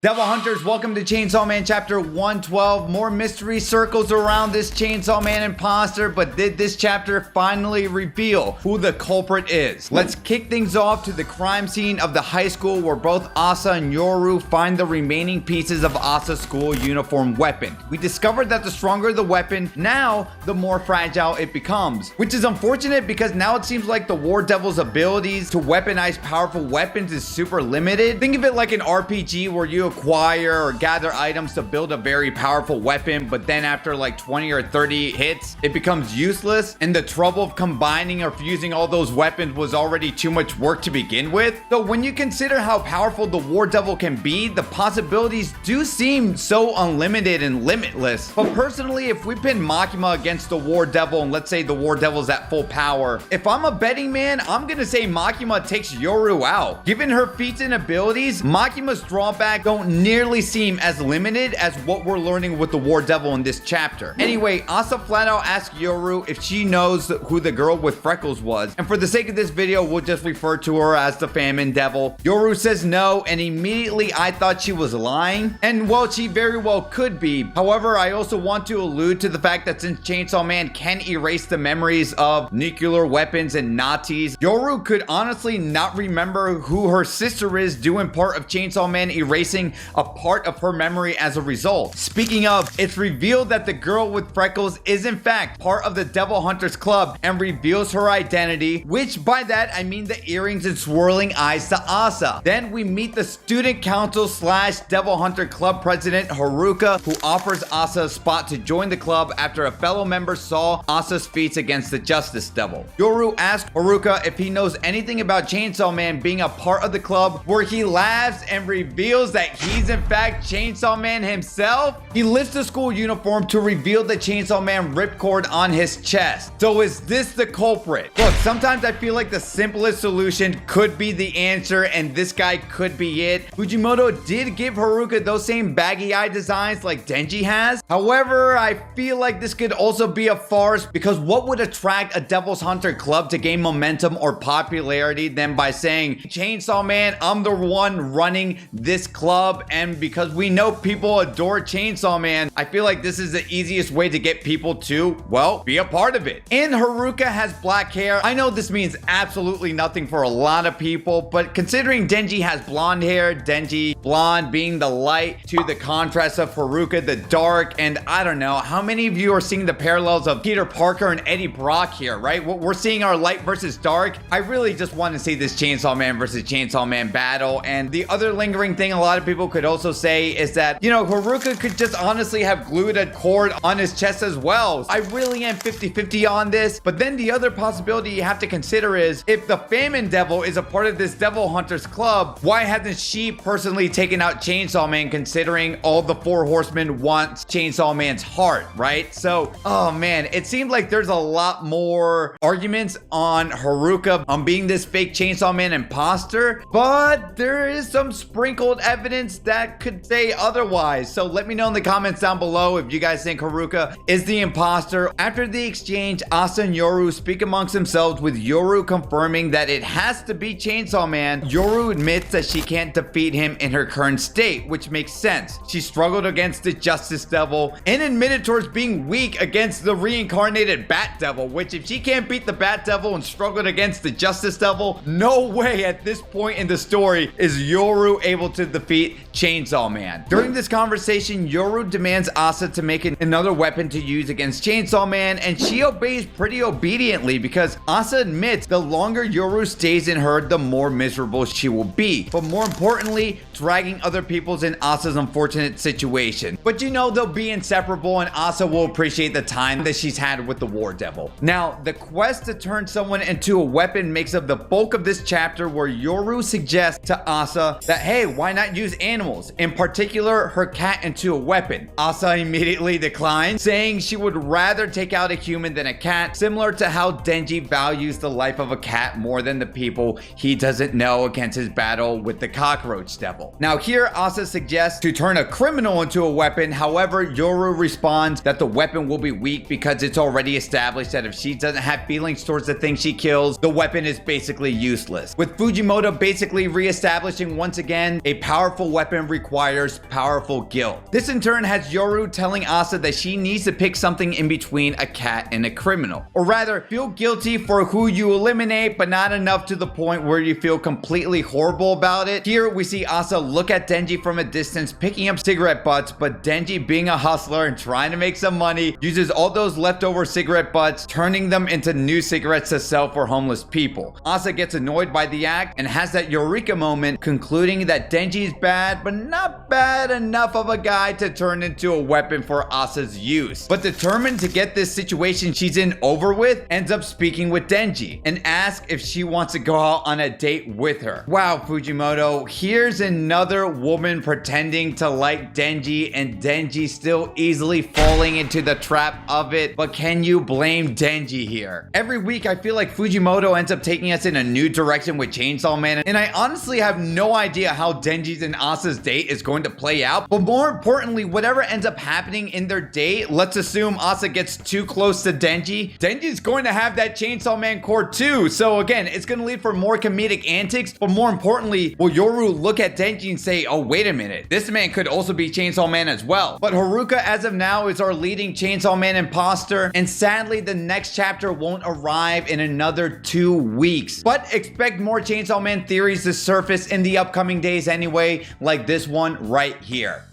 Devil Hunters, welcome to Chainsaw Man Chapter 112. More mystery circles around this Chainsaw Man imposter, but did this chapter finally reveal who the culprit is? Let's kick things off to the crime scene of the high school where both Asa and Yoru find the remaining pieces of Asa's school uniform weapon. We discovered that the stronger the weapon, now the more fragile it becomes, which is unfortunate because now it seems like the War Devil's abilities to weaponize powerful weapons is super limited. Think of it like an RPG where you acquire or gather items to build a very powerful weapon, but then after like 20 or 30 hits, it becomes useless, and the trouble of combining or fusing all those weapons was already too much work to begin with. So when you consider how powerful the War Devil can be, the possibilities do seem so unlimited and limitless. But personally, if we pin Makima against the War Devil, and let's say the War Devil's at full power, if I'm a betting man, I'm gonna say Makima takes Yoru out. Given her feats and abilities, Makima's drawback don't nearly seem as limited as what we're learning with the War Devil in this chapter. Anyway, Asa flat out asks Yoru if she knows who the girl with freckles was, and for the sake of this video, we'll just refer to her as the Famine Devil. Yoru says no, and immediately I thought she was lying, and well, she very well could be. However, I also want to allude to the fact that since Chainsaw Man can erase the memories of nuclear weapons and Nazis, Yoru could honestly not remember who her sister is, due in part of Chainsaw Man erasing a part of her memory as a result. Speaking of, it's revealed that the girl with freckles is in fact part of the Devil Hunters Club and reveals her identity, which by that I mean the earrings and swirling eyes to Asa. Then we meet the student council slash Devil Hunter Club president Haruka, who offers Asa a spot to join the club after a fellow member saw Asa's feats against the Justice Devil. Yoru asks Haruka if he knows anything about Chainsaw Man being a part of the club, where he laughs and reveals that he's in fact Chainsaw Man himself. He lifts the school uniform to reveal the Chainsaw Man ripcord on his chest. So is this the culprit? Look, sometimes I feel like the simplest solution could be the answer, and this guy could be it. Fujimoto did give Haruka those same baggy eye designs like Denji has. However, I feel like this could also be a farce, because what would attract a Devil's Hunter Club to gain momentum or popularity than by saying, Chainsaw Man, I'm the one running this club, and because we know people adore Chainsaw Man, I feel like this is the easiest way to get people to, well, be a part of it. And Haruka has black hair. I know this means absolutely nothing for a lot of people, but considering Denji has blonde hair, Denji blonde being the light to the contrast of Haruka the dark, and I don't know, how many of you are seeing the parallels of Peter Parker and Eddie Brock here, right? We're seeing our light versus dark. I really just want to see this Chainsaw Man versus Chainsaw Man battle. And the other lingering thing a lot of people could also say is that, you know, Haruka could just honestly have glued a cord on his chest as well. I really am 50-50 on this. But then the other possibility you have to consider is, if the Famine Devil is a part of this Devil Hunters Club, why hasn't she personally taken out Chainsaw Man, considering all the four horsemen want Chainsaw Man's heart, right? So, oh man, it seems like there's a lot more arguments on Haruka on being this fake Chainsaw Man imposter, but there is some sprinkled evidence that could say otherwise. So let me know in the comments down below if you guys think Haruka is the imposter. After the exchange, Asa and Yoru speak amongst themselves, with Yoru confirming that it has to be Chainsaw Man. Yoru admits that she can't defeat him in her current state, which makes sense. She struggled against the Justice Devil and admitted towards being weak against the reincarnated Bat Devil, which if she can't beat the Bat Devil and struggled against the Justice Devil, no way at this point in the story is Yoru able to defeat Chainsaw Man. During this conversation, Yoru demands Asa to make another weapon to use against Chainsaw Man, and she obeys pretty obediently, because Asa admits the longer Yoru stays in her, the more miserable she will be. But more importantly, dragging other people's in Asa's unfortunate situation. But you know they'll be inseparable, and Asa will appreciate the time that she's had with the War Devil. Now, the quest to turn someone into a weapon makes up the bulk of this chapter, where Yoru suggests to Asa that, hey, why not use animals, in particular her cat, into a weapon. Asa immediately declines, saying she would rather take out a human than a cat, similar to how Denji values the life of a cat more than the people he doesn't know against his battle with the Cockroach Devil. Now here, Asa suggests to turn a criminal into a weapon. However, Yoru responds that the weapon will be weak because it's already established that if she doesn't have feelings towards the thing she kills, the weapon is basically useless. With Fujimoto basically reestablishing once again a powerful weapon weapon requires powerful guilt. This in turn has Yoru telling Asa that she needs to pick something in between a cat and a criminal. Or rather, feel guilty for who you eliminate, but not enough to the point where you feel completely horrible about it. Here we see Asa look at Denji from a distance, picking up cigarette butts, but Denji, being a hustler and trying to make some money, uses all those leftover cigarette butts, turning them into new cigarettes to sell for homeless people. Asa gets annoyed by the act and has that eureka moment, concluding that Denji's bad, but not bad enough of a guy to turn into a weapon for Asa's use. But determined to get this situation she's in over with, ends up speaking with Denji and asks if she wants to go out on a date with her. Wow, Fujimoto, here's another woman pretending to like Denji and Denji still easily falling into the trap of it. But can you blame Denji here? Every week I feel like Fujimoto ends up taking us in a new direction with Chainsaw Man, and I honestly have no idea how Denji's and Asa's date is going to play out. But more importantly, whatever ends up happening in their date, let's assume Asa gets too close to Denji. Denji's going to have that Chainsaw Man core too. So again, it's going to lead for more comedic antics, but more importantly, will Yoru look at Denji and say, oh, wait a minute, this man could also be Chainsaw Man as well. But Haruka, as of now, is our leading Chainsaw Man imposter, and sadly, the next chapter won't arrive in another 2 weeks. But expect more Chainsaw Man theories to surface in the upcoming days anyway, like this one right here.